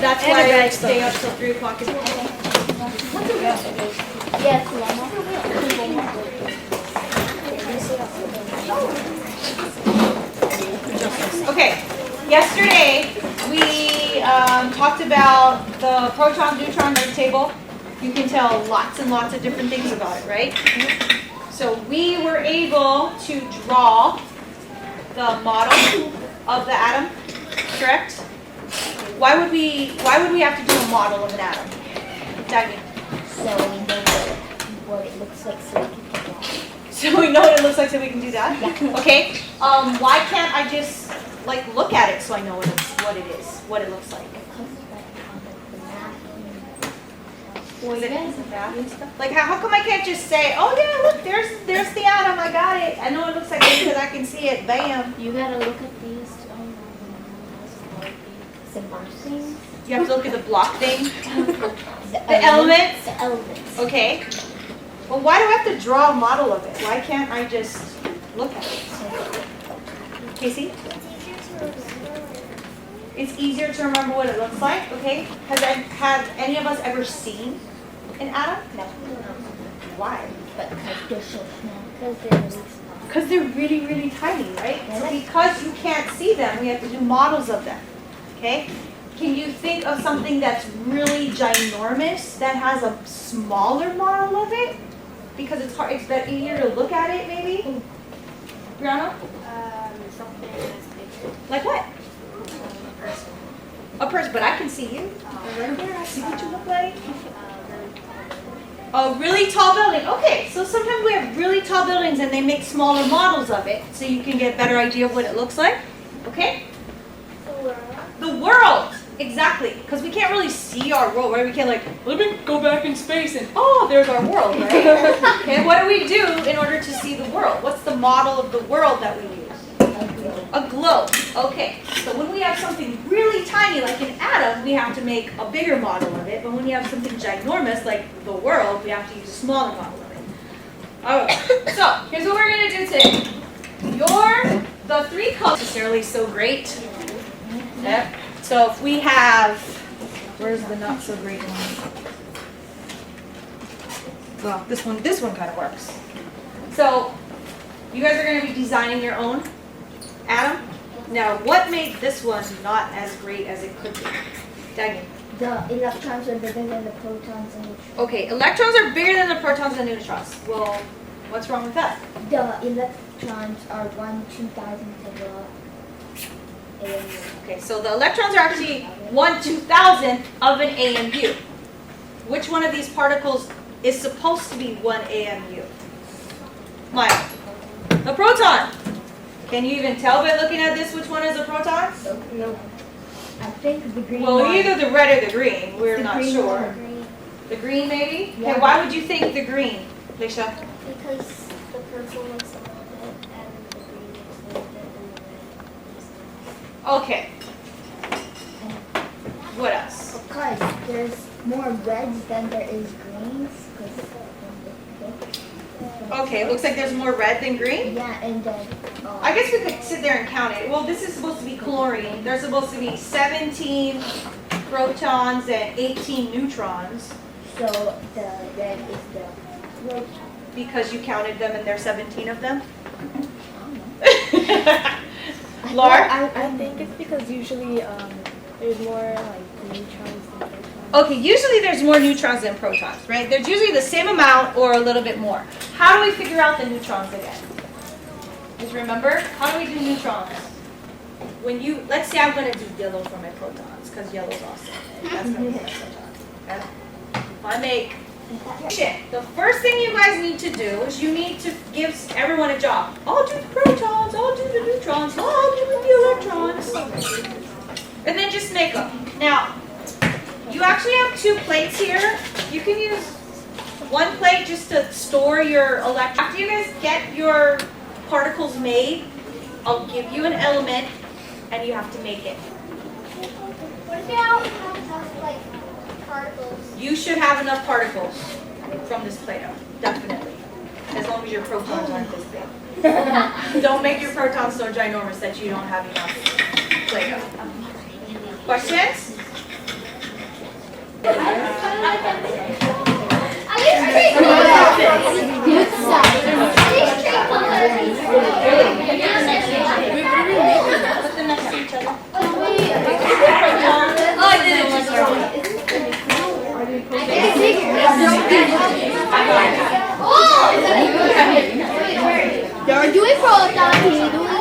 That's And why a I bag stay stop. up till 3 o'clock. Yes, Okay, yesterday we talked about the proton neutron table. You can tell lots and lots of different things about it, right? So we were able to draw the model of the atom, correct? Why would we have to do a model of an atom? Dagny. so we know what it looks like so we can get that. So we know what it looks like so we can do that? Okay. Why can't I just like look at it so I know what it looks like? Because like on the math Is it math and stuff? Like how come I can't just say, oh yeah, look, there's the atom, I got it. I know what it looks like because I can see it. Bam. you gotta look at these symbol things. You have to look at the block thing. The elements? The elements. Okay. Well, why do I have to draw a model of it? Why can't I just look at it? Casey? It's easier to remember what it looks like, okay? Have any of us ever seen an atom? No. Why? But because they're so small. Because they're really small. Because they're really, really tiny, right? So because you can't see them, we have to do models of them, okay? Can you think of something that's really ginormous that has a smaller model of it? Because it's hard, it's that easier to look at it, maybe? Brianna? Something that's bigger. Like what? A person. A person, but I can see you. Right there, I see what you look like. Really A really tall building. Okay, so sometimes we have really tall buildings and they make smaller models of it so you can get a better idea of what it looks like. Okay? The world. Exactly. Because we can't really see our world, right? We can't like, let me go back in space and, oh, there's our world, right? Okay, what do we do in order to see the world? What's the model of the world that we use? A globe. Okay, so when we have something really tiny like an atom, we have to make a bigger model of it. But when you have something ginormous like the world, we have to use a smaller model of it. Alright, so here's what we're going to do today. The three colors necessarily so great. Yep. So if we have, where's the not so great one? Well, this one kind of works. So you guys are going to be designing your own atom. Now, what made this one not as great as it could be? Dagny. The electrons are bigger than the protons and neutrons. Okay, electrons are bigger than the protons and neutrons. Well, what's wrong with that? The electrons are 1/2000 to the AMU. Okay, so the electrons are actually 1/2000 of an AMU. Which one of these particles is supposed to be 1 AMU? Maya. The proton. Can you even tell by looking at this which one is a proton? No. I think the green Well, one. either the red or the green. We're The not green sure. one. The green, maybe? Yeah. Okay, why would you think the green, Leisha? Because the purple looks a little bit and the green looks a little bit and the red is Okay. What else? Because there's more reds than there is greens. Okay, it looks like there's more red than green. Yeah, and then. I guess we could sit there and count it. Well, this is supposed to be chlorine. There's supposed to be 17 protons and 18 neutrons So the red is the proton. because you counted them and there's 17 of them. I Laura? I think it's because usually there's more like neutrons than protons. Okay, usually there's more neutrons than protons, right? There's usually the same amount or a little bit more. How do we figure out the neutrons again? Just remember, how do we do neutrons? Let's say I'm going to do yellow for my protons, because yellow's awesome. That's going to be my protons. Okay? If I make the first thing you guys need to do is you need to give everyone a job. I'll do the protons, I'll do the neutrons, I'll do the electrons. And then just make them. Now, you actually have 2 plates here. You can use one plate just to store your electrons. After you guys get your particles made, I'll give you an element and you have to make it. What if you don't have enough, like, particles? You should have enough particles from this Play-Doh, definitely. As long as your protons aren't this big. Don't make your protons so ginormous that you don't have enough Play-Doh. Questions? Put them next to each other. Oh, I did You're doing proton. You're doing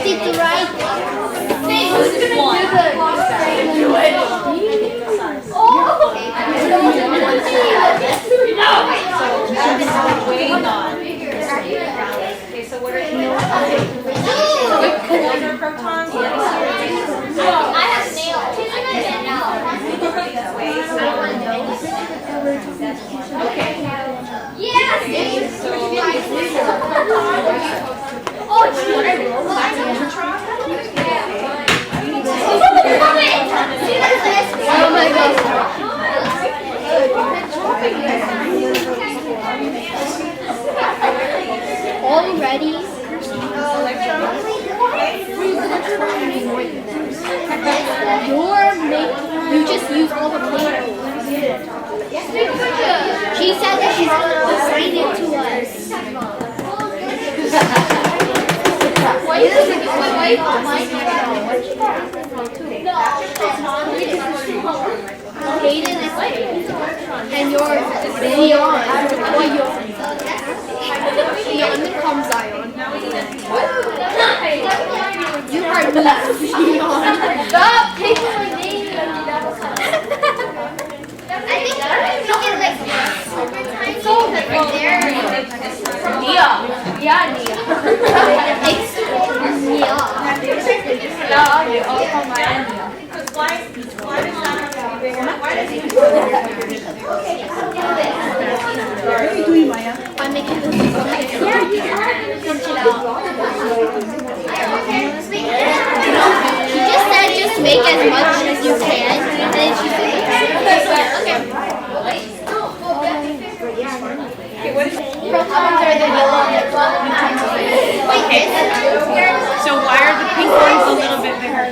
Get it right. Okay, so what are those are protons? I have nails. Yes. Oh, it's Oh my God. Already? You just use all the potatoes. She said that she's going to assign it to us. Hayden is and you're beyond. Beyond becomes Zion. You are not beyond. Stop taking my name. I think we can like super tiny right there. Nia. Yeah, Nia. It's Nia. Yeah, oh, come on. Why does that have to be bigger? Why does it What are you doing, Maya? I'm making this. Punch it out. She just said just make as much as you can, and then she said, protons are the yellow electrons. Okay. So why are the pink ones a little bit bigger?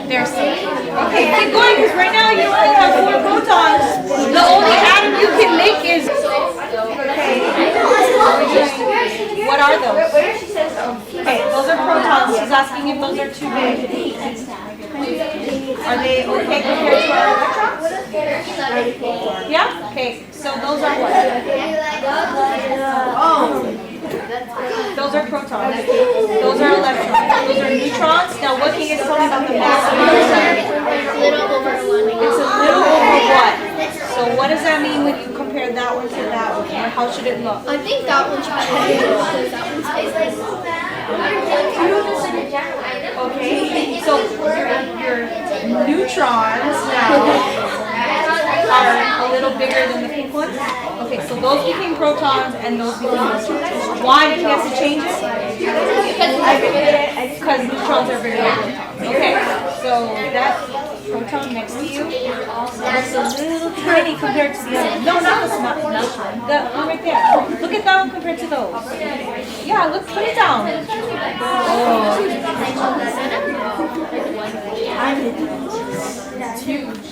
They're safe. Okay, keep going because right now you only have 4 protons. The only atom you can make is. What are those? Okay, those are protons. She's asking if those are too big. Are they okay compared to our electrons? Yeah? Okay, so those are what? Oh. Those are protons. Those are electrons. Those are neutrons. Now what can you tell me about the mass of a neutrons? Little over 1. It's a little over what? So what does that mean when you compare that one to that one? Or how should it look? I think that one should be because that one's Okay, so your neutrons now are a little bigger than the pink ones. Okay, so those became protons and those became neutrons. Why did he have to change it? Because neutrons are bigger than protons. Okay, so that proton next to you looks a little tiny compared to the other. No, not the small, the one right there. Look at that one compared to those. Yeah, look, put it down. It's huge.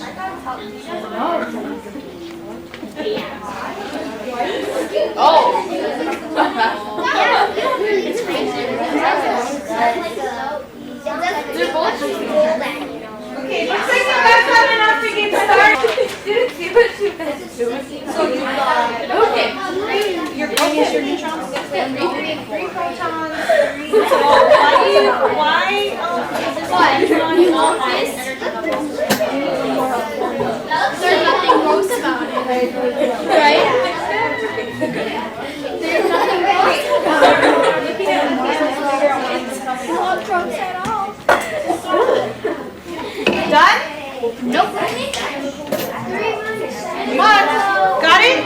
Okay, looks like the best time enough to get started. So you've got, your green is your neutrons? Three protons, You want this? There's nothing gross about it. Right? There's nothing gross about it. It's not gross at all. Done? Nope. Got it?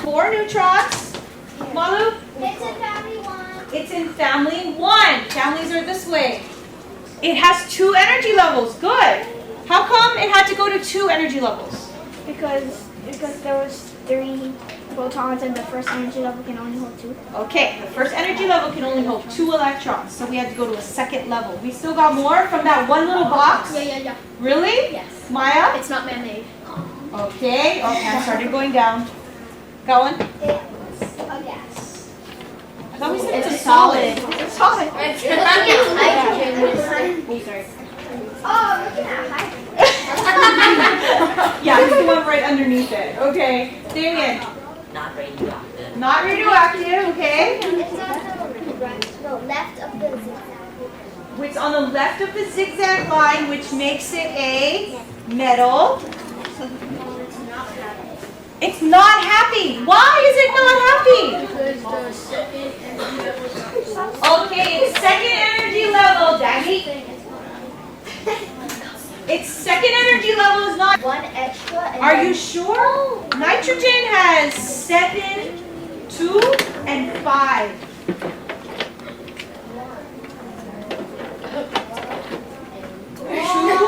4 neutrons. Malu? It's a family one. It's in family 1. Families are this way. It has 2 energy levels. Good. How come it had to go to 2 energy levels? Because there was 3 protons and the first energy level can only hold 2. Okay, the first energy level can only hold 2 electrons, so we have to go to a second level. We still got more from that one little box? Yeah. Really? Yes. Maya? It's not man-made. Okay, I started going down. Got one? It's a gas. I thought we said It's it's a a solid. solid. It's a solid. It's nitrogen. Oh, look at hydrogen. Yeah, it's the one right underneath it. Okay, Damien. Not radioactive. Not radioactive, okay? It's on the left of the zigzag. It's on the left of the zigzag line, which makes it a metal. It's not happy. Why is it not happy? Okay, its second energy level, Daggy. Its second energy level is not. 1 extra. And Are then you sure? Nitrogen has 7, 2, and 5. 2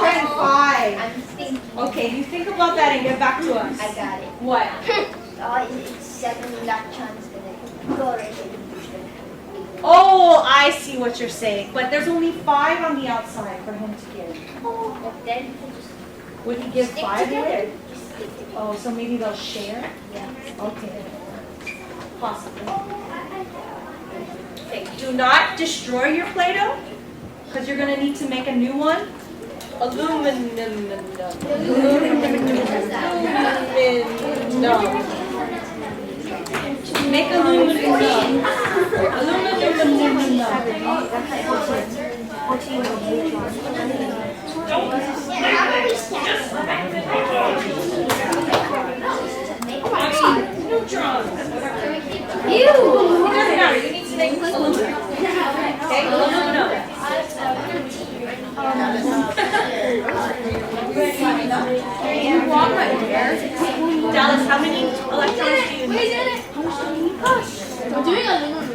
and 5. I'm thinking. Okay, you think about that and get back to us. I got it. What? It's 7 electrons gonna go right here. Oh, I see what you're saying. But there's only 5 on the outside for him to give. But then you can just Would he give stick 5 together. away? Just stick together. Oh, so maybe they'll share? Yeah. Okay. Possibly. Okay, do not destroy your Play-Doh, because you're going to need to make a new one. Aluminum. Make aluminum. Neutron. It doesn't matter. You need to make aluminum. Okay, aluminum. Dallas, how many electrons do you need? I'm doing aluminum.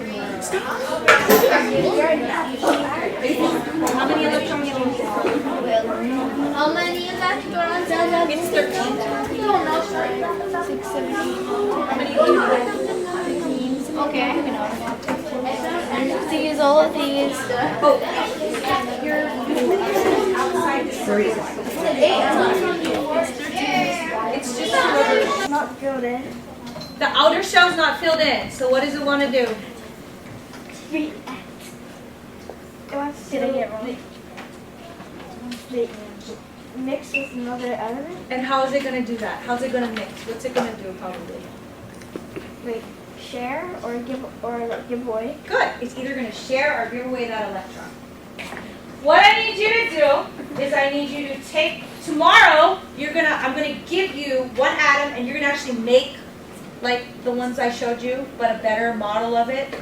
How many electrons do you need? How many electrons? It's 13. No, not 6, 7, 8. How many do you need? Okay. To use all of these. Oh, you're outside the circle. It's just Not filled in. the outer shell's not filled in. So what does it want to do? It wants Did I get it wrong? mix with another element. And how is it going to do that? How's it going to mix? What's it going to do probably? Like share or give away. Good. It's either going to share or give away that electron. What I need you to do is I need you to take tomorrow. I'm going to give you one atom, and you're going to actually make like the ones I showed you, but a better model of it.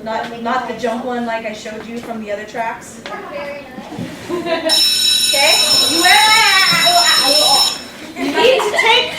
Not the junk one like I showed you from the other tracks. Okay. You need to take